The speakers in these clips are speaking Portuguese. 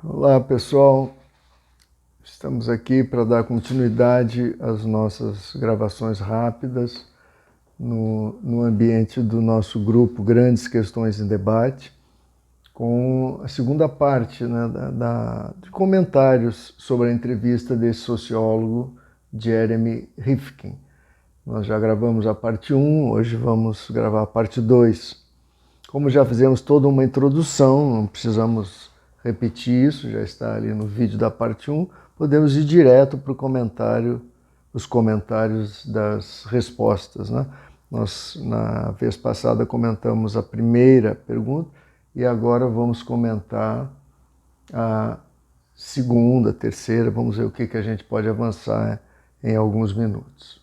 Olá, pessoal. Estamos aqui para dar continuidade às nossas gravações rápidas no ambiente do nosso grupo Grandes Questões em Debate, com a segunda parte, né, de comentários sobre a entrevista desse sociólogo Jeremy Rifkin. Nós já gravamos a parte 1, hoje vamos gravar a parte 2. Como já fizemos toda uma introdução, não precisamos repetir isso, já está ali no vídeo da parte 1, podemos ir direto para os comentários das respostas, né? Nós, na vez passada, comentamos a primeira pergunta e agora vamos comentar a segunda, terceira, vamos ver o que a gente pode avançar em alguns minutos.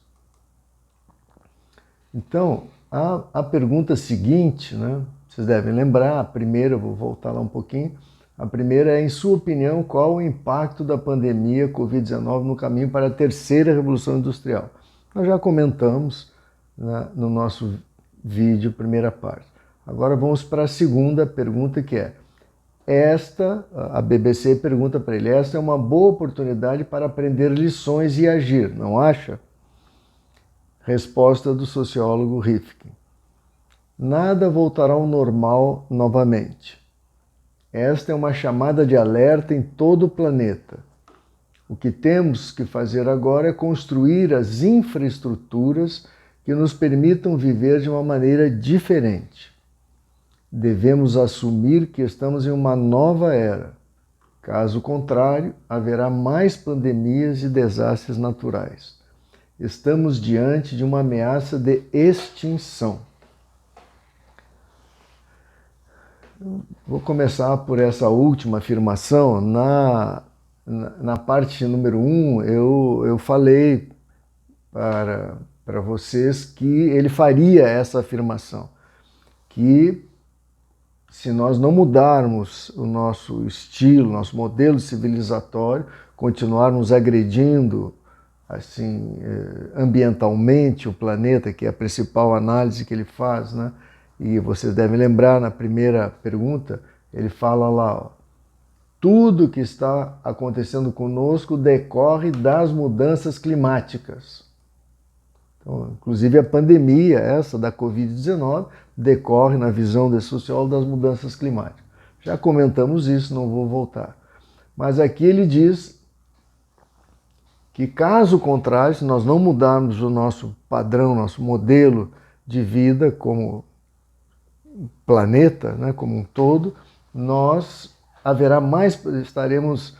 Então, a pergunta seguinte, né? Vocês devem lembrar, a primeira, vou voltar lá um pouquinho, a primeira é, em sua opinião, qual o impacto da pandemia Covid-19 no caminho para a terceira revolução industrial? Nós já comentamos, né, no nosso vídeo, primeira parte. Agora vamos para a segunda pergunta, que é, a BBC pergunta para ele, esta é uma boa oportunidade para aprender lições e agir, não acha? Resposta do sociólogo Rifkin. Nada voltará ao normal novamente. Esta é uma chamada de alerta em todo o planeta. O que temos que fazer agora é construir as infraestruturas que nos permitam viver de uma maneira diferente. Devemos assumir que estamos em uma nova era. Caso contrário, haverá mais pandemias e desastres naturais. Estamos diante de uma ameaça de extinção. Vou começar por essa última afirmação. Na parte número 1, eu falei para vocês que ele faria essa afirmação, que se nós não mudarmos o nosso estilo, nosso modelo civilizatório, continuarmos agredindo assim, ambientalmente o planeta, que é a principal análise que ele faz, né? E vocês devem lembrar, na primeira pergunta, ele fala lá, ó, tudo que está acontecendo conosco decorre das mudanças climáticas. Então, inclusive a pandemia, essa da Covid-19, decorre, na visão desse sociólogo, das mudanças climáticas. Já comentamos isso, não vou voltar. Mas aqui ele diz que, caso contrário, se nós não mudarmos o nosso padrão, nosso modelo de vida como planeta, né, como um todo, estaremos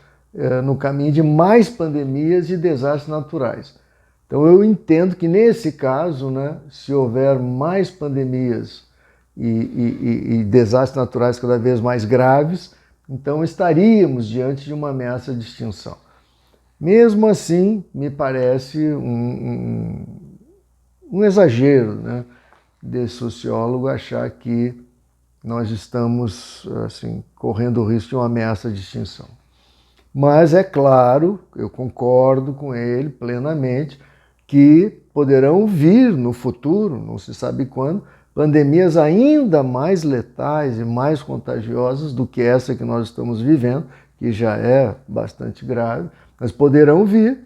no caminho de mais pandemias e desastres naturais. Então eu entendo que nesse caso, né, se houver mais pandemias e desastres naturais cada vez mais graves, então estaríamos diante de uma ameaça de extinção. Mesmo assim, me parece um exagero, né, desse sociólogo achar que nós estamos assim, correndo o risco de uma ameaça de extinção. Mas é claro, eu concordo com ele plenamente, que poderão vir no futuro, não se sabe quando, pandemias ainda mais letais e mais contagiosas do que essa que nós estamos vivendo, que já é bastante grave, mas poderão vir,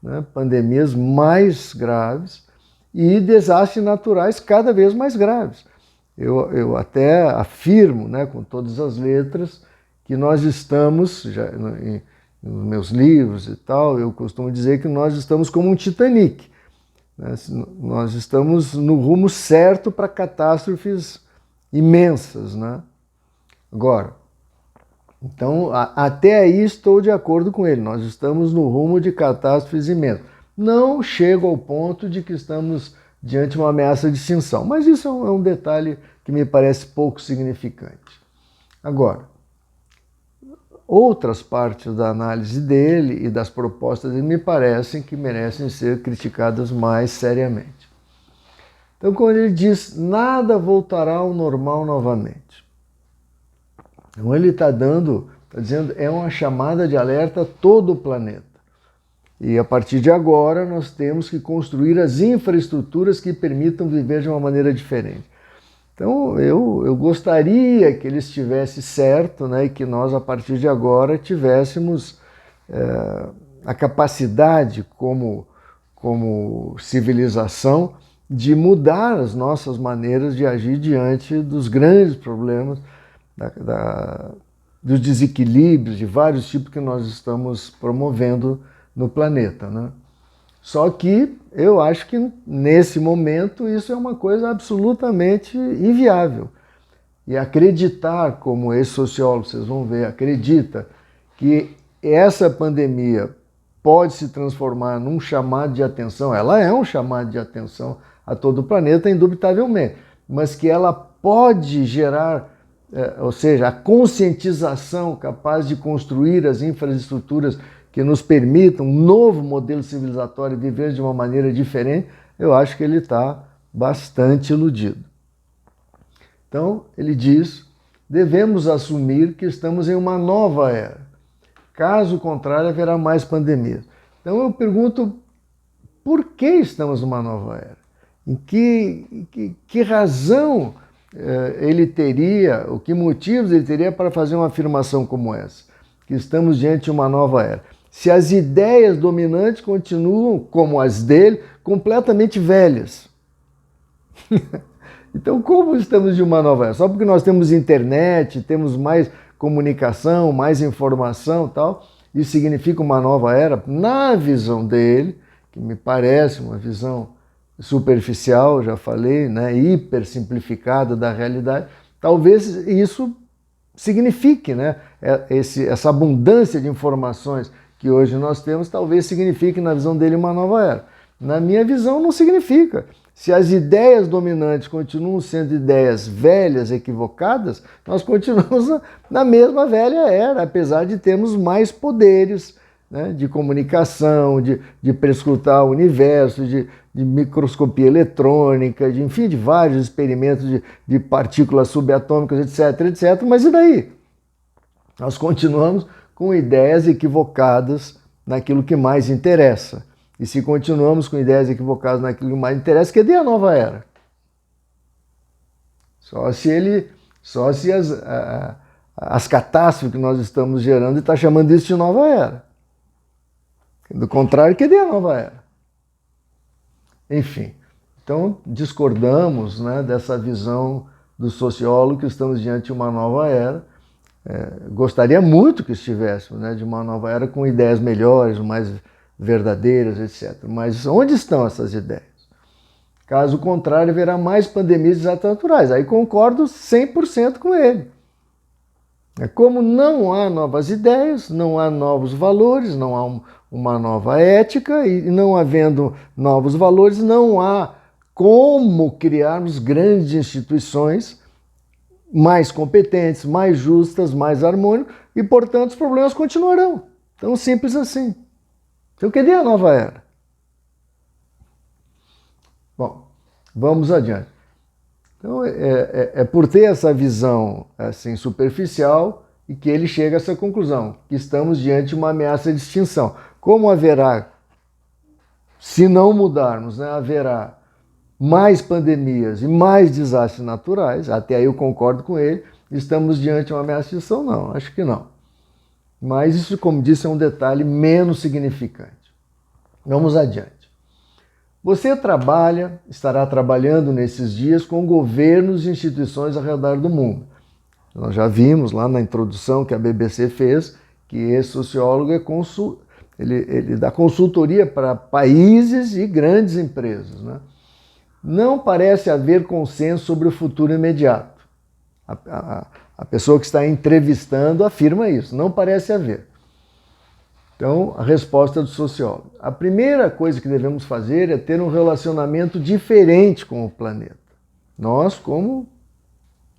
né, pandemias mais graves e desastres naturais cada vez mais graves. Eu até afirmo, né, com todas as letras, que nós estamos, já nos meus livros e tal, eu costumo dizer que nós estamos como um Titanic, né? Nós estamos no rumo certo para catástrofes imensas, né? Agora, então, até aí estou de acordo com ele, nós estamos no rumo de catástrofes imensas. Não chego ao ponto de que estamos diante de uma ameaça de extinção, mas isso é um detalhe que me parece pouco significante. Agora, outras partes da análise dele e das propostas dele me parecem que merecem ser criticadas mais seriamente. Então, quando ele diz, nada voltará ao normal novamente. Então, ele está dizendo, é uma chamada de alerta a todo o planeta. E a partir de agora, nós temos que construir as infraestruturas que permitam viver de uma maneira diferente. Então, eu gostaria que ele estivesse certo, né, e que nós, a partir de agora, tivéssemos a capacidade, como civilização, de mudar as nossas maneiras de agir diante dos grandes problemas, dos desequilíbrios de vários tipos que nós estamos promovendo no planeta, né? Só que eu acho que nesse momento isso é uma coisa absolutamente inviável. E acreditar, como esse sociólogo, vocês vão ver, acredita que essa pandemia pode se transformar num chamado de atenção, ela é um chamado de atenção a todo o planeta, indubitavelmente, mas que ela pode gerar, ou seja, a conscientização capaz de construir as infraestruturas que nos permitam um novo modelo civilizatório e viver de uma maneira diferente, eu acho que ele está bastante iludido. Então, ele diz, devemos assumir que estamos em uma nova era. Caso contrário, haverá mais pandemias. Então eu pergunto, por que estamos numa nova era? Em que razão ele teria, ou que motivos ele teria para fazer uma afirmação como essa? Que estamos diante de uma nova era. Se as ideias dominantes continuam, como as dele, completamente velhas. Então, como estamos de uma nova era? Só porque nós temos internet, temos mais comunicação, mais informação e tal, isso significa uma nova era? Na visão dele, que me parece uma visão superficial, já falei, né, hiper simplificada da realidade, talvez isso signifique, né, essa abundância de informações que hoje nós temos, talvez signifique na visão dele uma nova era. Na minha visão não significa. Se as ideias dominantes continuam sendo ideias velhas, equivocadas, nós continuamos na mesma velha era, apesar de termos mais poderes, né, de comunicação, de perscrutar o universo, de microscopia eletrônica, enfim, de vários experimentos de partículas subatômicas, etc, etc. Mas e daí? Nós continuamos com ideias equivocadas naquilo que mais interessa. E se continuamos com ideias equivocadas naquilo que mais interessa, cadê a nova era? Só se as catástrofes que nós estamos gerando está chamando isso de nova era. Do contrário, cadê a nova era? Enfim, então discordamos, né, dessa visão do sociólogo que estamos diante de uma nova era. Gostaria muito que estivéssemos, né, de uma nova era com ideias melhores, mais verdadeiras, etc. Mas onde estão essas ideias? Caso contrário, haverá mais pandemias de desastres naturais. Aí concordo 100% com ele. Como não há novas ideias, não há novos valores, não há uma nova ética, e não havendo novos valores, não há como criarmos grandes instituições mais competentes, mais justas, mais harmônicas, e, portanto, os problemas continuarão. Tão simples assim. Então, cadê a nova era? Bom, vamos adiante. Então, é por ter essa visão assim, superficial e que ele chega a essa conclusão, que estamos diante de uma ameaça de extinção. Como haverá, se não mudarmos, né, haverá mais pandemias e mais desastres naturais, até aí eu concordo com ele, estamos diante de uma ameaça de extinção? Não, acho que não. Mas isso, como disse, é um detalhe menos significante. Vamos adiante. Você estará trabalhando nesses dias com governos e instituições ao redor do mundo. Nós já vimos lá na introdução que a BBC fez que esse sociólogo ele dá consultoria para países e grandes empresas, né? Não parece haver consenso sobre o futuro imediato. A pessoa que está entrevistando afirma isso, não parece haver. Então, a resposta do sociólogo. A primeira coisa que devemos fazer é ter um relacionamento diferente com o planeta. Nós, como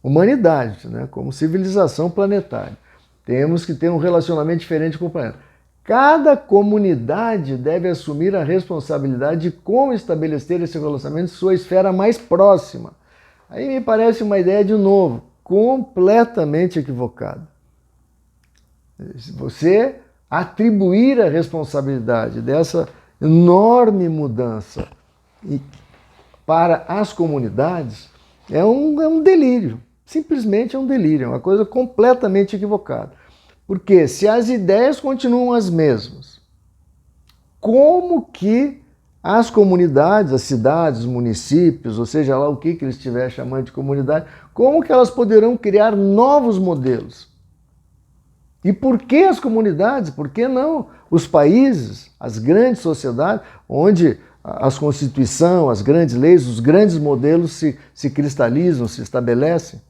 humanidade, né, como civilização planetária, temos que ter um relacionamento diferente com o planeta. Cada comunidade deve assumir a responsabilidade de como estabelecer esse relacionamento em sua esfera mais próxima. Aí me parece uma ideia, de novo, completamente equivocada. Você atribuir a responsabilidade dessa enorme mudança para as comunidades É um delírio, simplesmente é um delírio, é uma coisa completamente equivocada. Porque se as ideias continuam as mesmas, como que as comunidades, as cidades, os municípios, ou seja lá o que eles estiverem chamando de comunidade, como que elas poderão criar novos modelos? E por que as comunidades? Por que não os países, as grandes sociedades, onde as constituições, as grandes leis, os grandes modelos se cristalizam, se estabelecem?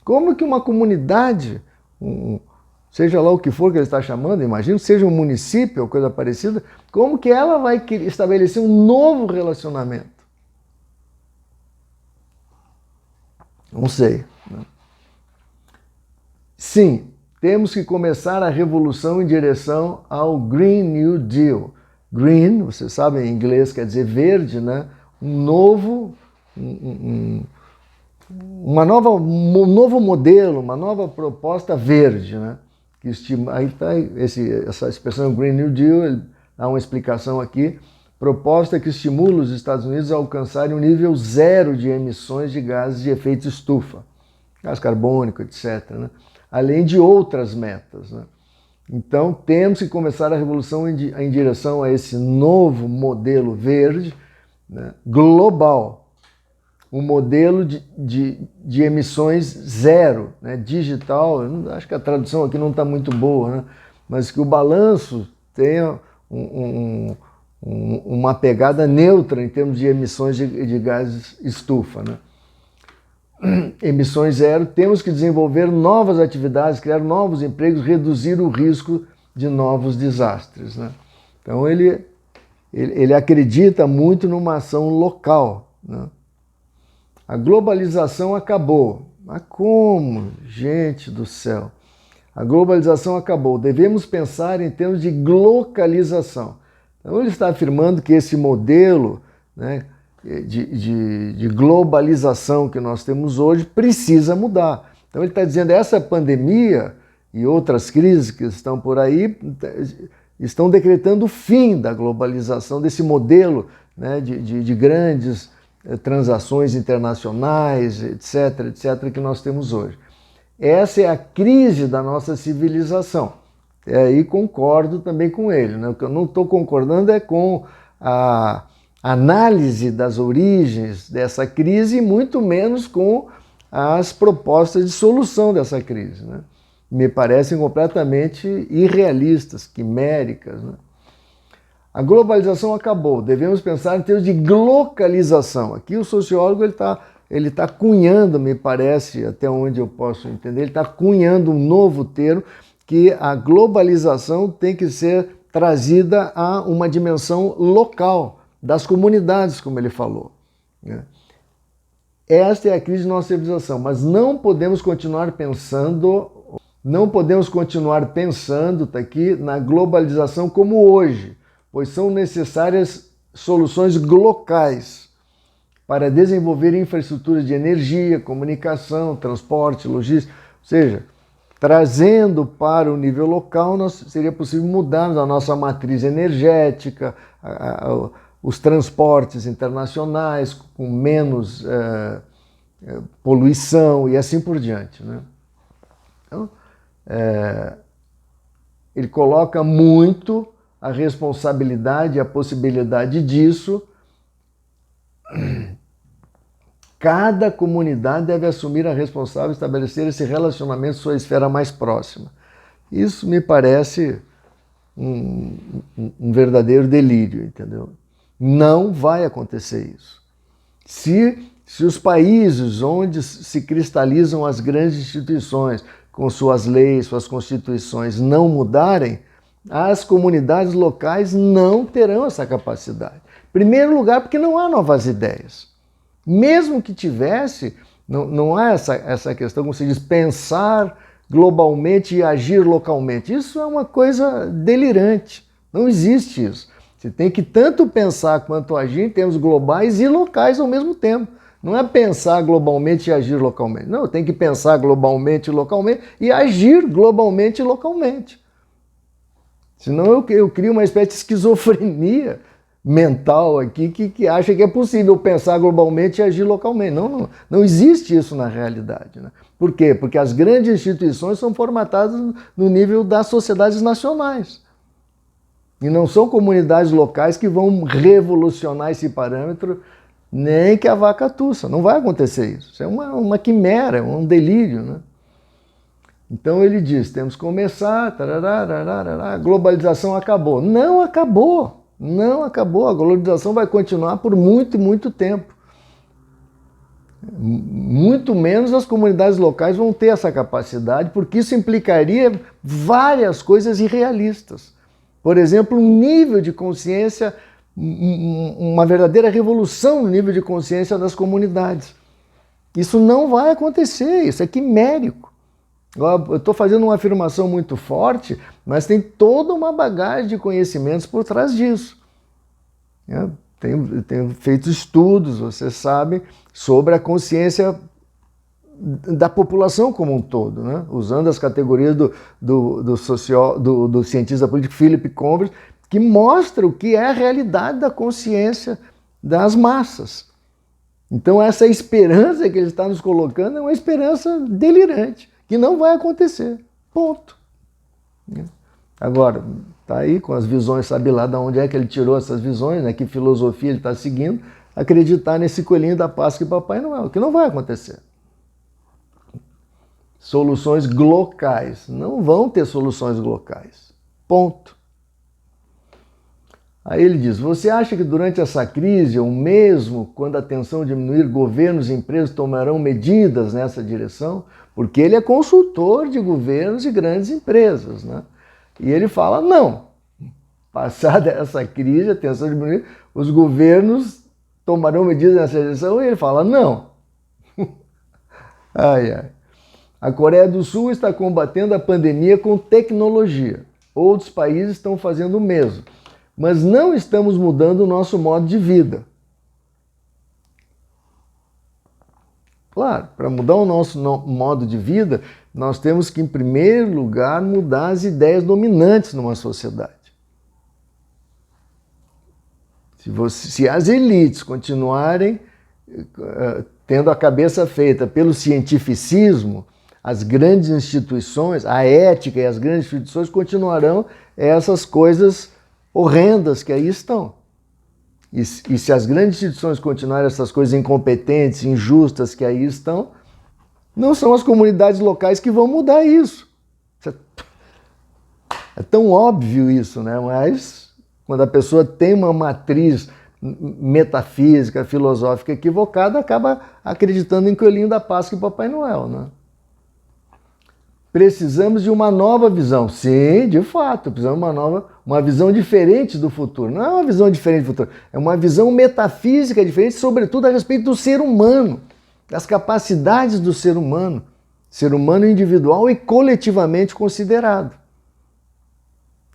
Como que uma comunidade, seja lá o que for que ele está chamando, imagino, seja um município ou coisa parecida, como que ela vai estabelecer um novo relacionamento? Não sei. Sim, temos que começar a revolução em direção ao Green New Deal. Green, vocês sabem, em inglês quer dizer verde, né? Um novo modelo, uma nova proposta verde, né? Aí está essa expressão Green New Deal, ele dá uma explicação aqui, proposta que estimula os Estados Unidos a alcançarem um nível zero de emissões de gases de efeito estufa, gás carbônico, etc., né? Além de outras metas, né? Então temos que começar a revolução em direção a esse novo modelo verde, né, global, um modelo de emissões zero, né, digital. Acho que a tradução aqui não está muito boa, né, mas que o balanço tenha uma pegada neutra em termos de emissões de gases estufa, né. Emissões zero, temos que desenvolver novas atividades, criar novos empregos, reduzir o risco de novos desastres, né? Então ele acredita muito numa ação local, né? A globalização acabou. Mas como? Gente do céu! A globalização acabou. Devemos pensar em termos de localização. Então ele está afirmando que esse modelo, né, de globalização que nós temos hoje precisa mudar. Então ele está dizendo que essa pandemia e outras crises que estão por aí estão decretando o fim da globalização, desse modelo, né, de grandes transações internacionais, etc., etc., que nós temos hoje. Essa é a crise da nossa civilização. E aí concordo também com ele, né? O que eu não estou concordando é com a análise das origens dessa crise, e muito menos com as propostas de solução dessa crise, né? Me parecem completamente irrealistas, quiméricas, né? A globalização acabou, devemos pensar em termos de localização. Aqui o sociólogo ele tá cunhando, me parece, até onde eu posso entender, ele está cunhando um novo termo, que a globalização tem que ser trazida a uma dimensão local, das comunidades, como ele falou, né? Esta é a crise de nossa civilização, mas não podemos continuar pensando, tá aqui, na globalização como hoje, pois são necessárias soluções locais para desenvolver infraestruturas de energia, comunicação, transporte, logística, ou seja, trazendo para o nível local, seria possível mudarmos a nossa matriz energética, os transportes internacionais com menos poluição e assim por diante, né? Então, ele coloca muito a responsabilidade e a possibilidade disso. Cada comunidade deve assumir a responsabilidade de estabelecer esse relacionamento em sua esfera mais próxima. Isso me parece um verdadeiro delírio, entendeu? Não vai acontecer isso. Se os países onde se cristalizam as grandes instituições, com suas leis, suas constituições, não mudarem, as comunidades locais não terão essa capacidade. Em primeiro lugar, porque não há novas ideias. Mesmo que tivesse, não há essa questão, como se diz, pensar globalmente e agir localmente. Isso é uma coisa delirante. Não existe isso. Você tem que tanto pensar quanto agir em termos globais e locais ao mesmo tempo. Não é pensar globalmente e agir localmente. Não, tem que pensar globalmente e localmente e agir globalmente e localmente. Senão eu crio uma espécie de esquizofrenia, mental aqui que acha que é possível pensar globalmente e agir localmente. Não existe isso na realidade, né? Por quê? Porque as grandes instituições são formatadas no nível das sociedades nacionais. E não são comunidades locais que vão revolucionar esse parâmetro, nem que a vaca tussa. Não vai acontecer isso. Isso é uma quimera, um delírio, né? Então ele diz, temos que começar, a globalização acabou. Não acabou, não acabou. A globalização vai continuar por muito, muito tempo. Muito menos as comunidades locais vão ter essa capacidade, porque isso implicaria várias coisas irrealistas. Por exemplo, um nível de consciência, uma verdadeira revolução no nível de consciência das comunidades. Isso não vai acontecer, isso é quimérico. Eu estou fazendo uma afirmação muito forte, mas tem toda uma bagagem de conhecimentos por trás disso. Tenho feito estudos, você sabe, sobre a consciência da população como um todo, né? Usando as categorias do cientista político Philip Converse, que mostra o que é a realidade da consciência das massas. Então essa esperança que ele está nos colocando é uma esperança delirante, que não vai acontecer, ponto. Agora, está aí com as visões, sabe lá de onde é que ele tirou essas visões, né? Que filosofia ele está seguindo, acreditar nesse coelhinho da Páscoa e Papai Noel, que não vai acontecer. Soluções glocais, não vão ter soluções glocais, ponto. Aí ele diz, você acha que durante essa crise, ou mesmo quando a tensão diminuir, governos e empresas tomarão medidas nessa direção? Porque ele é consultor de governos e grandes empresas, né? E ele fala, não, passada essa crise, a tensão diminuir, os governos tomarão medidas nessa direção, e ele fala, não. Ai, ai. A Coreia do Sul está combatendo a pandemia com tecnologia. Outros países estão fazendo o mesmo. Mas não estamos mudando o nosso modo de vida. Claro, para mudar o nosso modo de vida, nós temos que, em primeiro lugar, mudar as ideias dominantes numa sociedade. Se as elites continuarem tendo a cabeça feita pelo cientificismo, as grandes instituições, a ética e as grandes instituições continuarão essas coisas horrendas que aí estão. E se as grandes instituições continuarem essas coisas incompetentes, injustas que aí estão, não são as comunidades locais que vão mudar isso. É tão óbvio isso, né? Mas quando a pessoa tem uma matriz metafísica, filosófica equivocada, acaba acreditando em coelhinho da Páscoa e Papai Noel, né? Precisamos de uma nova visão. Sim, de fato, precisamos de uma visão diferente do futuro. Não é uma visão diferente do futuro, é uma visão metafísica diferente, sobretudo a respeito do ser humano, das capacidades do ser humano individual e coletivamente considerado.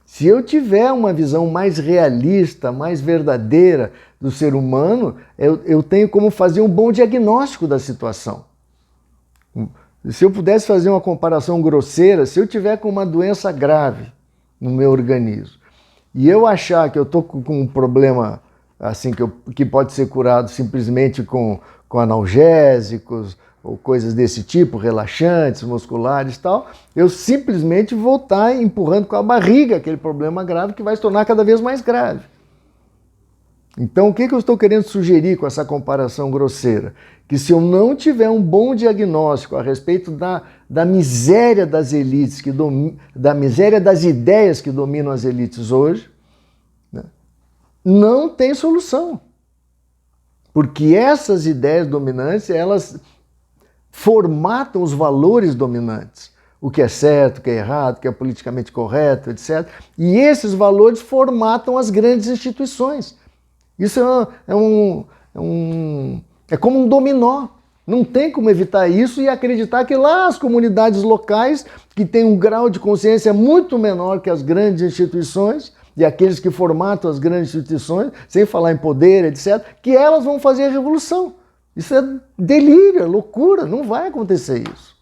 Se eu tiver uma visão mais realista, mais verdadeira do ser humano, eu tenho como fazer um bom diagnóstico da situação. Se eu pudesse fazer uma comparação grosseira, se eu tiver com uma doença grave no meu organismo e eu achar que eu estou com um problema assim que pode ser curado simplesmente com analgésicos ou coisas desse tipo, relaxantes, musculares e tal, eu simplesmente vou estar empurrando com a barriga aquele problema grave que vai se tornar cada vez mais grave. Então, o que eu estou querendo sugerir com essa comparação grosseira? Que se eu não tiver um bom diagnóstico a respeito da miséria das elites, da miséria das ideias que dominam as elites hoje, né, não tem solução. Porque essas ideias dominantes, elas formatam os valores dominantes. O que é certo, o que é errado, o que é politicamente correto, etc. E esses valores formatam as grandes instituições. Isso é como um dominó. Não tem como evitar isso e acreditar que lá as comunidades locais, que têm um grau de consciência muito menor que as grandes instituições, e aqueles que formatam as grandes instituições, sem falar em poder, etc., que elas vão fazer a revolução. Isso é delírio, é loucura, não vai acontecer isso.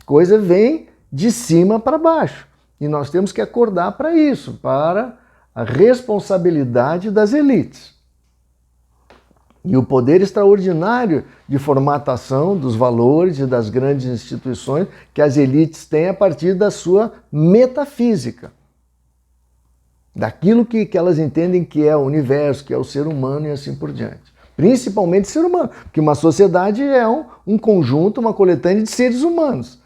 Coisa vem de cima para baixo. E nós temos que acordar para isso, para a responsabilidade das elites e o poder extraordinário de formatação dos valores e das grandes instituições que as elites têm a partir da sua metafísica, daquilo que elas entendem que é o universo, que é o ser humano e assim por diante. Principalmente ser humano, porque uma sociedade é um conjunto, uma coletânea de seres humanos.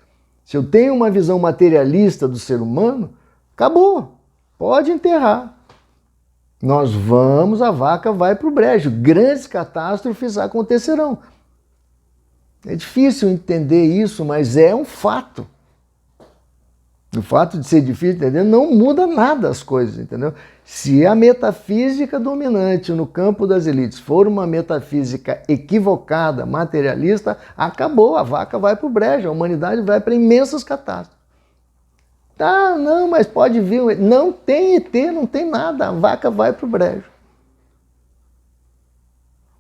Se eu tenho uma visão materialista do ser humano, acabou, pode enterrar. A vaca vai para o brejo, grandes catástrofes acontecerão. É difícil entender isso, mas é um fato. O fato de ser difícil entender não muda nada as coisas, entendeu? Se a metafísica dominante no campo das elites for uma metafísica equivocada, materialista, acabou, a vaca vai para o brejo, a humanidade vai para imensas catástrofes. Tá, não, mas pode vir, não tem ET, não tem nada, a vaca vai para o brejo.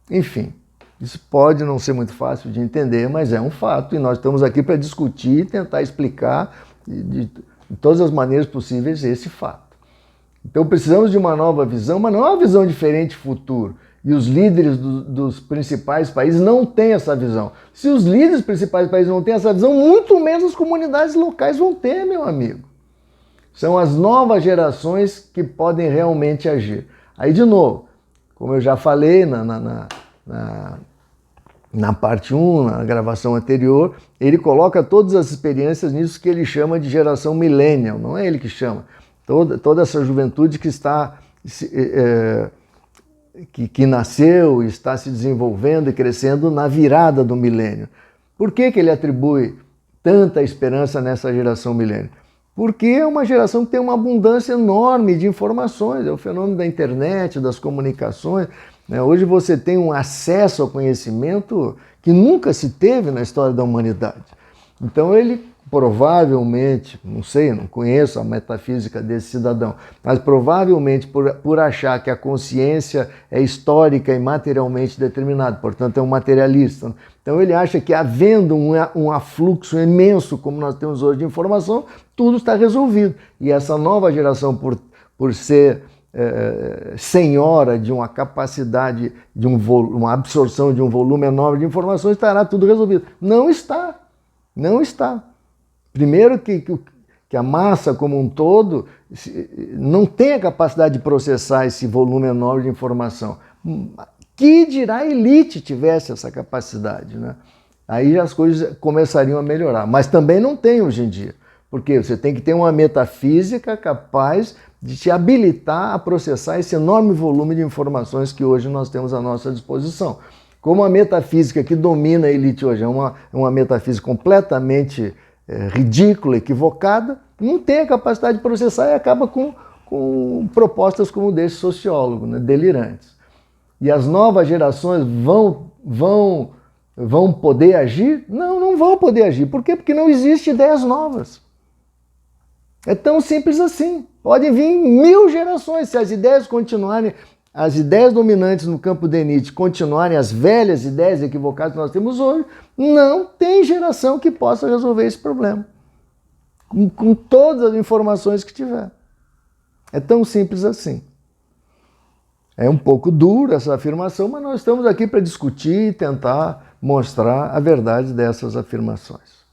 Enfim, isso pode não ser muito fácil de entender, mas é um fato e nós estamos aqui para discutir e tentar explicar de todas as maneiras possíveis esse fato. Então precisamos de uma nova visão, mas não é uma visão diferente de futuro. E os líderes dos principais países não têm essa visão. Se os líderes dos principais países não têm essa visão, muito menos as comunidades locais vão ter, meu amigo. São as novas gerações que podem realmente agir. Aí, de novo, como eu já falei na parte 1, na gravação anterior, ele coloca todas as experiências nisso que ele chama de geração millennial. Não é ele que chama. Toda essa juventude que está que nasceu e está se desenvolvendo e crescendo na virada do milênio. Por que ele atribui tanta esperança nessa geração milênio? Porque é uma geração que tem uma abundância enorme de informações, é o fenômeno da internet, das comunicações. Né? Hoje você tem um acesso ao conhecimento que nunca se teve na história da humanidade. Então ele provavelmente, não sei, não conheço a metafísica desse cidadão, mas provavelmente por achar que a consciência é histórica e materialmente determinada, portanto é um materialista. Então ele acha que havendo um afluxo imenso, como nós temos hoje de informação, tudo está resolvido. E essa nova geração, por ser senhora de uma capacidade, de uma absorção de um volume enorme de informações, estará tudo resolvido. Não está. Não está. Primeiro que a massa como um todo não tem a capacidade de processar esse volume enorme de informação. Que dirá a elite tivesse essa capacidade, né? Aí as coisas começariam a melhorar. Mas também não tem hoje em dia. Porque você tem que ter uma metafísica capaz de te habilitar a processar esse enorme volume de informações que hoje nós temos à nossa disposição. Como a metafísica que domina a elite hoje é uma metafísica completamente ridícula, equivocada, não tem a capacidade de processar e acaba com propostas como desse sociólogo, né, delirantes. E as novas gerações vão poder agir? Não, não vão poder agir. Por quê? Porque não existem ideias novas. É tão simples assim. Podem vir 1000 gerações, se as ideias continuarem, as ideias dominantes no campo da elite continuarem as velhas ideias equivocadas que nós temos hoje, não tem geração que possa resolver esse problema. Com todas as informações que tiver. É tão simples assim. É um pouco dura essa afirmação, mas nós estamos aqui para discutir e tentar mostrar a verdade dessas afirmações.